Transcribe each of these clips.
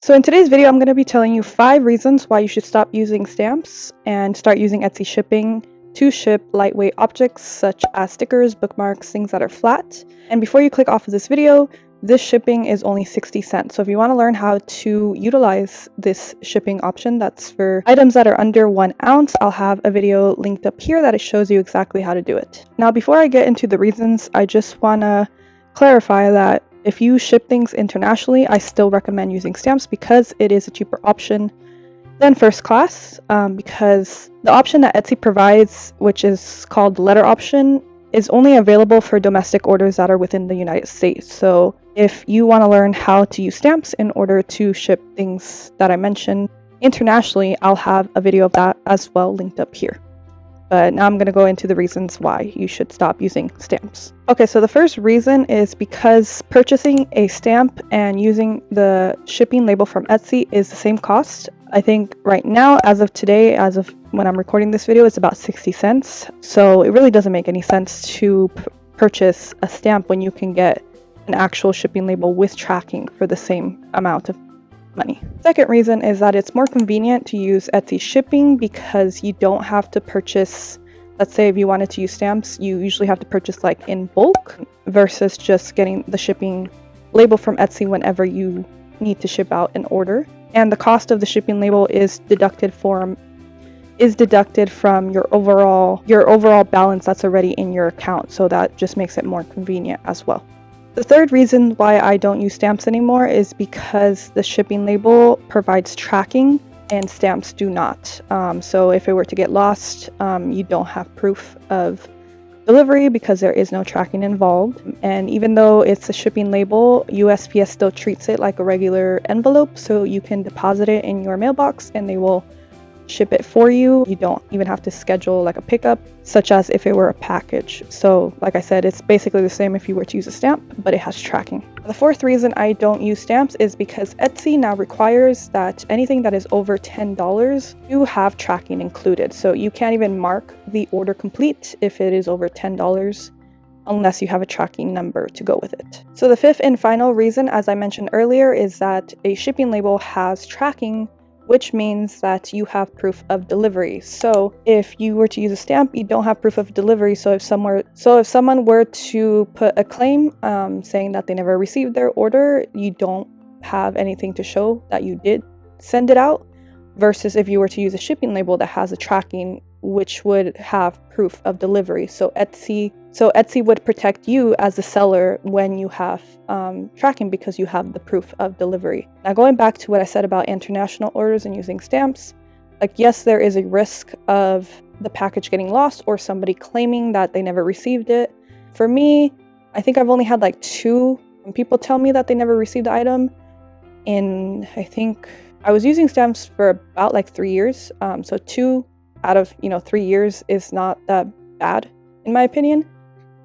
So in today's video, I'm going to be telling you 5 reasons why you should stop using stamps and start using Etsy shipping to ship lightweight objects such as stickers, bookmarks, things that are flat. And before you click off of this video, this shipping is only 60 cents. So if you want to learn how to utilize this shipping option that's for items that are under 1 ounce, I'll have a video linked up here that it shows you exactly how to do it. Now, before I get into the reasons, I just want to clarify that if you ship things internationally, I still recommend using stamps because it is a cheaper option than first class, because the option that Etsy provides, which is called the letter option, is only available for domestic orders that are within the United States. So if you want to learn how to use stamps in order to ship things that I mentioned internationally, I'll have a video of that as well linked up here. But now I'm going to go into the reasons why you should stop using stamps. Okay, so the first reason is because purchasing a stamp and using the shipping label from Etsy is the same cost. I think right now, as of today, as of when I'm recording this video, it's about 60 cents. So it really doesn't make any sense to purchase a stamp when you can get an actual shipping label with tracking for the same amount of money. Second reason is that it's more convenient to use Etsy shipping because you don't have to purchase, let's say if you wanted to use stamps, you usually have to purchase like in bulk versus just getting the shipping label from Etsy whenever you need to ship out an order. And the cost of the shipping label is deducted from your overall balance that's already in your account, so that just makes it more convenient as well. The third reason why I don't use stamps anymore is because the shipping label provides tracking and stamps do not. So if it were to get lost, you don't have proof of delivery because there is no tracking involved. And even though it's a shipping label, USPS still treats it like a regular envelope, so you can deposit it in your mailbox and they will ship it for you. You don't even have to schedule like a pickup, such as if it were a package. So like I said, it's basically the same if you were to use a stamp, but it has tracking. The fourth reason I don't use stamps is because Etsy now requires that anything that is over $10 you have tracking included. So you can't even mark the order complete if it is over $10 unless you have a tracking number to go with it. So the fifth and final reason, as I mentioned earlier, is that a shipping label has tracking, which means that you have proof of delivery. So if you were to use a stamp, you don't have proof of delivery. So if someone were to put a claim saying that they never received their order, you don't have anything to show that you did send it out, versus if you were to use a shipping label that has a tracking, which would have proof of delivery. So Etsy would protect you as a seller when you have tracking because you have the proof of delivery. Now, going back to what I said about international orders and using stamps, like, yes, there is a risk of the package getting lost or somebody claiming that they never received it. For me, I think I've only had like 2 people tell me that they never received the item. And I think I was using stamps for about like 3 years. So 2 out of 3 years is not that bad in my opinion.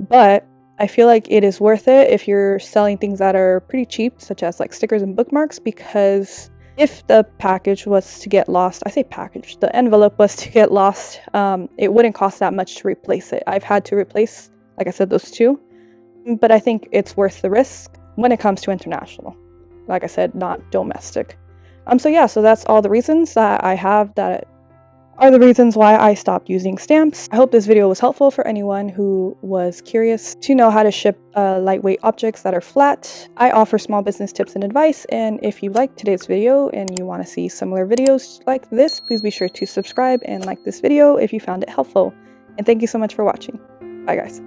But I feel like it is worth it if you're selling things that are pretty cheap, such as like stickers and bookmarks, because if the package was to get lost, I say package, the envelope was to get lost, it wouldn't cost that much to replace it. I've had to replace, like I said, those 2, but I think it's worth the risk when it comes to international. Like I said, not domestic. So that's all the reasons that I have that are the reasons why I stopped using stamps. I hope this video was helpful for anyone who was curious to know how to ship lightweight objects that are flat. I offer small business tips and advice, and if you liked today's video and you want to see similar videos like this, please be sure to subscribe and like this video if you found it helpful. And thank you so much for watching. Bye guys.